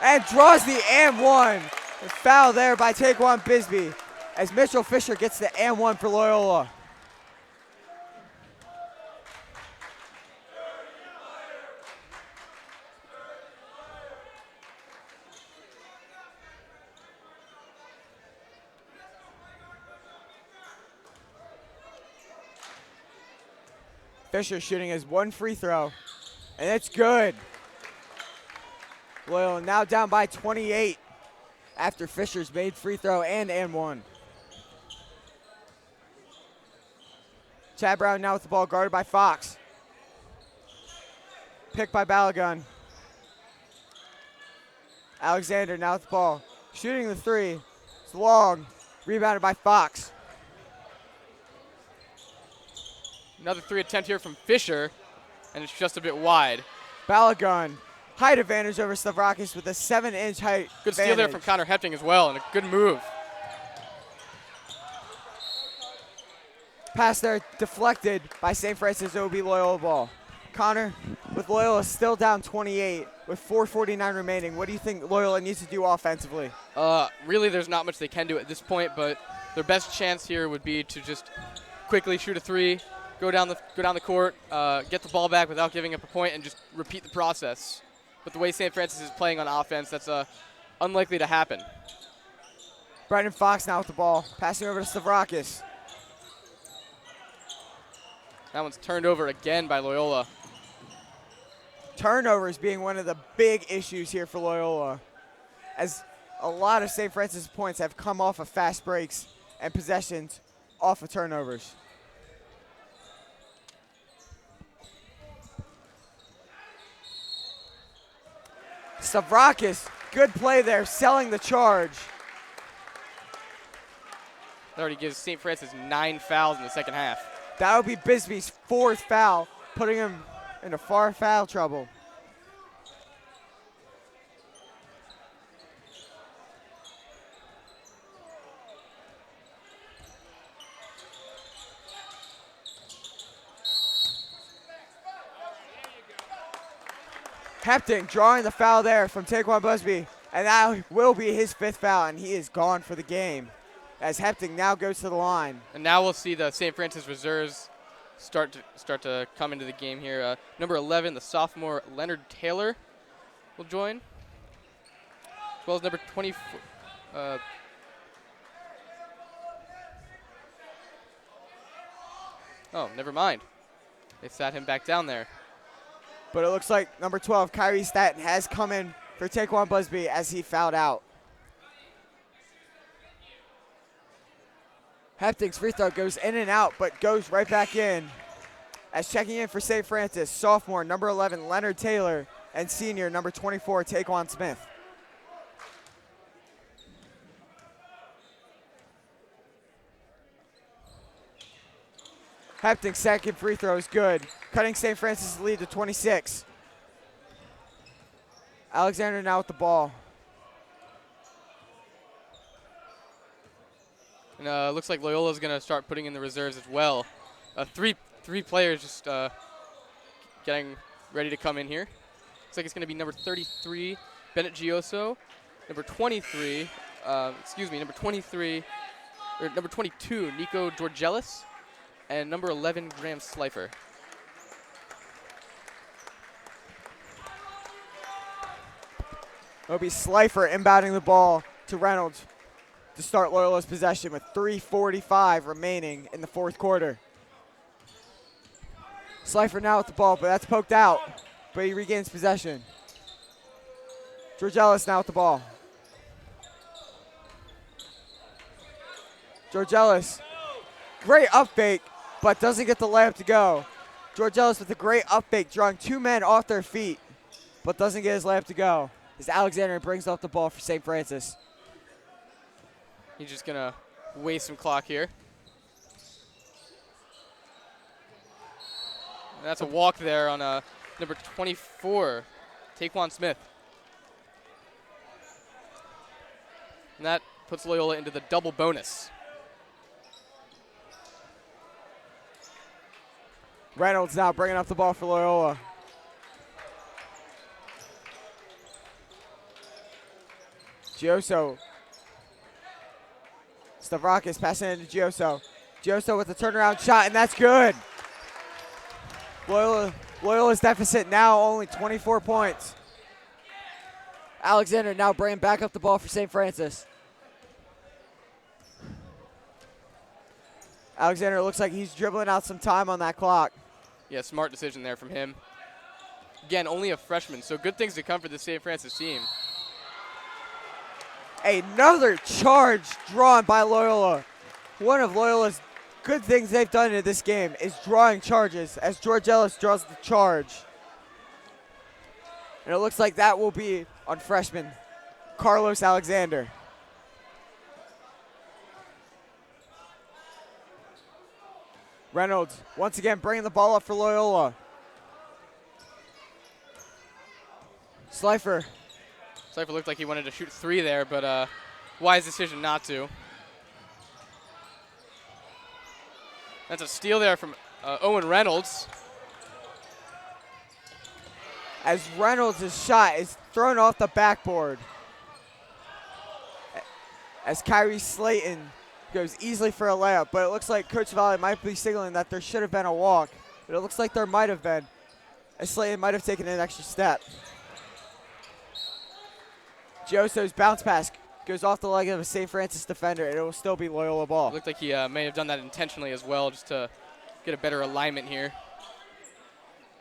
and draws the and one. A foul there by Taquan Bisbee as Mitchell Fisher gets the and one for Loyola. Fisher shooting his one free throw, and it's good. Loyola now down by 28 after Fisher's made free throw and one. Chad Brown now with the ball, guarded by Fox. Picked by Balagun. Alexander now with the ball, shooting the three. It's long, rebounded by Fox. Another three attempt here from Fisher, and it's just a bit wide. Balagun, height advantage over Stavrakis with a 7-inch height Good steal there from Connor Hepting as well, and a good move. Pass there deflected by St. Francis. It will be Loyola ball. Connor, with Loyola still down 28 with 4:49 remaining, what do you think Loyola needs to do offensively? Really, there's not much they can do at this point, but their best chance here would be to just quickly shoot a three, go down the court, get the ball back without giving up a point, and just repeat the process. But the way St. Francis is playing on offense, that's unlikely to happen. Brendan Fox now with the ball, passing over to Stavrakis. That one's turned over again by Loyola. Turnovers being one of the big issues here for Loyola, as a lot of St. Francis points have come off of fast breaks and possessions off of turnovers. Stavrakis, good play there, selling the charge. That already gives St. Francis 9 fouls in the second half. That would be Bisbee's 4th foul, putting him into far foul trouble. Hepting drawing the foul there from Taekwon Busby, and that will be his 5th foul, and he is gone for the game as Hepting now goes to the line. And now we'll see the St. Francis reserves start to come into the game here. Number 11, the sophomore Leonard Taylor will join, as well as number 24. Oh, never mind. They sat him back down there. But it looks like number 12, Kyrie Staten, has come in for Taekwon Busby as he fouled out. Hepting's free throw goes in and out, but goes right back in. As checking in for St. Francis, sophomore number 11, Leonard Taylor, and senior number 24, Taekwon Smith. Hepting's second free throw is good, cutting St. Francis' lead to 26. Alexander now with the ball. And looks like Loyola's going to start putting in the reserves as well. Three players just getting ready to come in here. Looks like it's going to be number 33, Bennett Gioso, number 23, number 22, Nico Georgelis, and number 11, Graham Slifer. It'll be Slifer inbounding the ball to Reynolds to start Loyola's possession with 3:45 remaining in the 4th quarter. Slifer now with the ball, but that's poked out, but he regains possession. Georgelis now with the ball. Georgelis, great up fake, but doesn't get the layup to go. Georgelis with a great up fake, drawing 2 men off their feet, but doesn't get his layup to go. As Alexander brings up the ball for St. Francis. He's just going to waste some clock here. And that's a walk there on number 24, Taekwon Smith. And that puts Loyola into the double bonus. Reynolds now bringing up the ball for Loyola. Gioso. Stavrakis passing it into Gioso. Gioso with the turnaround shot, and that's good. Loyola's deficit now only 24 points. Alexander now bringing back up the ball for St. Francis. Alexander looks like he's dribbling out some time on that clock. Yeah, smart decision there from him. Again, only a freshman, so good things to come for the St. Francis team. Another charge drawn by Loyola. One of Loyola's good things they've done in this game is drawing charges as Georgelis draws the charge. And it looks like that will be on freshman Carlos Alexander. Reynolds once again bringing the ball up for Loyola. Slifer. Slifer looked like he wanted to shoot 3 there, but wise decision not to. That's a steal there from Owen Reynolds. As Reynolds' shot is thrown off the backboard. As Kyrie Slayton goes easily for a layup, but it looks like Coach Valley might be signaling that there should have been a walk, but it looks like there might have been, as Slayton might have taken an extra step. Gioso's bounce pass goes off the leg of a St. Francis defender, and it will still be Loyola ball. It looked like he may have done that intentionally as well, just to get a better alignment here.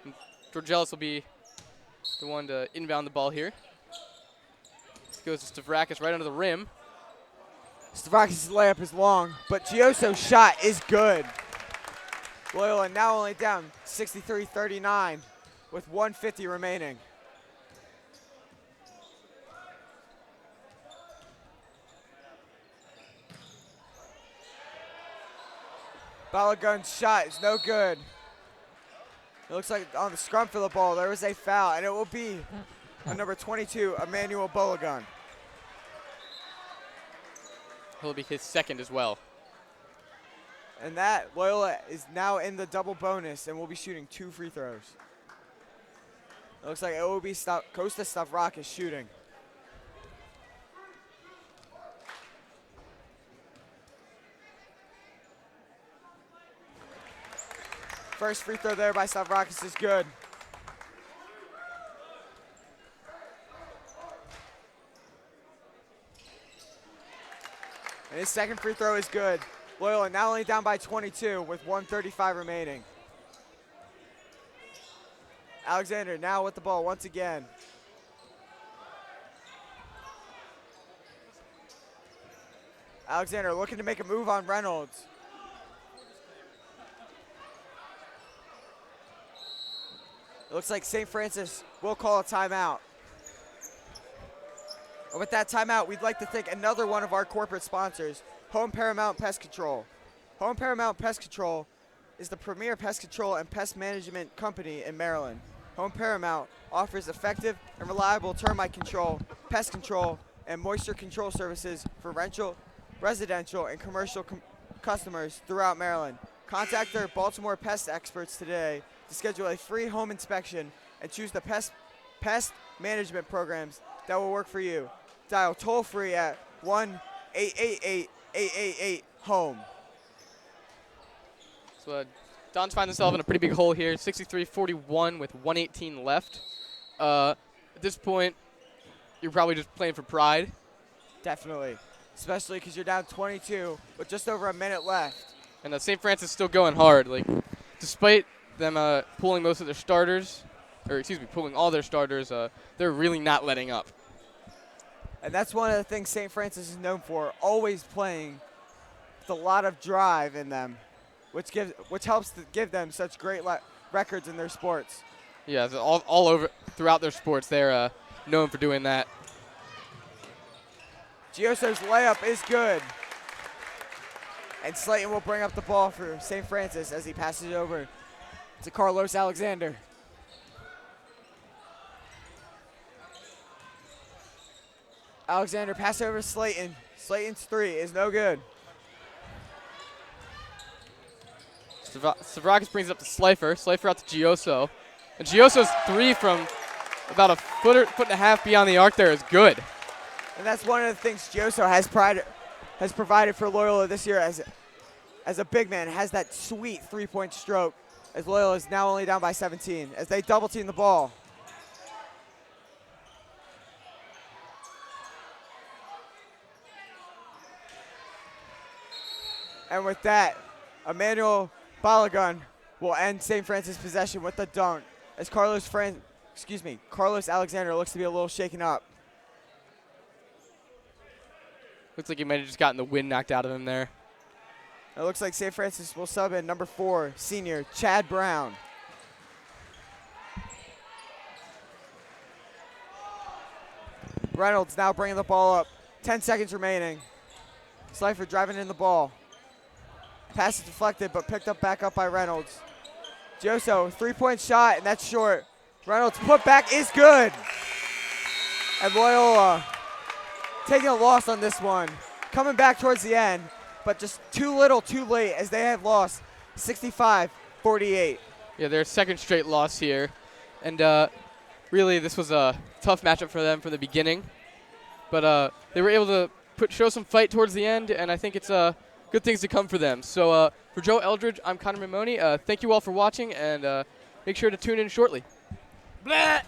And Georgelis will be the one to inbound the ball here. This goes to Stavrakis right under the rim. Stavrakis' layup is long, but Gioso's shot is good. Loyola now only down 63-39 with 1:50 remaining. Balogun's shot is no good. It looks like on the scrum for the ball, there was a foul, and it will be on number 22, Emmanuel Balogun. He'll be his second as well. And that, Loyola is now in the double bonus and will be shooting 2 free throws. It looks like it will be Costa Stavrakis shooting. First free throw there by Stavrakis is good. And his second free throw is good. Loyola now only down by 22 with 1:35 remaining. Alexander now with the ball once again. Alexander looking to make a move on Reynolds. It looks like St. Francis will call a timeout. And with that timeout, we'd like to thank another one of our corporate sponsors, Home Paramount Pest Control. Home Paramount Pest Control is the premier pest control and pest management company in Maryland. Home Paramount offers effective and reliable termite control, pest control, and moisture control services for residential, and commercial customers throughout Maryland. Contact their Baltimore pest experts today to schedule a free home inspection and choose the pest management programs that will work for you. Dial toll-free at 1-888-888-HOME. So Don's finds himself in a pretty big hole here, 63-41 with 1:18 left. At this point, you're probably just playing for pride. Definitely, especially because you're down 22 with just over a minute left. And St. Francis is still going hard. Like, despite them pulling most of their starters, pulling all their starters, they're really not letting up. And that's one of the things St. Francis is known for, always playing with a lot of drive in them, which helps to give them such great records in their sports. Yeah, so all over throughout their sports, they're known for doing that. Gioso's layup is good. And Slayton will bring up the ball for St. Francis as he passes it over to Carlos Alexander. Alexander pass over to Slayton. Slayton's three is no good. Stavrakis brings it up to Slifer. Slifer out to Gioso. And Gioso's three from about a foot and a half beyond the arc there is good. And that's one of the things Gioso has provided for Loyola this year as a big man. Has that sweet three-point stroke as Loyola is now only down by 17 as they double team the ball. And with that, Emmanuel Balogun will end St. Francis' possession with the dunk as Carlos Alexander looks to be a little shaken up. Looks like he might have just gotten the wind knocked out of him there. It looks like St. Francis will sub in number 4, senior Chad Brown. Reynolds now bringing the ball up. 10 seconds remaining. Slifer driving in the ball. Pass is deflected, but picked up back up by Reynolds. Gioso, three-point shot, and that's short. Reynolds' putback is good. And Loyola taking a loss on this one. Coming back towards the end, but just too little, too late, as they have lost 65-48. Yeah, their second straight loss here. And really, this was a tough matchup for them from the beginning. But they were able to show some fight towards the end, and I think it's good things to come for them. So for Joe Eldridge, I'm Connor Mamoni. Thank you all for watching, and make sure to tune in shortly. Blah!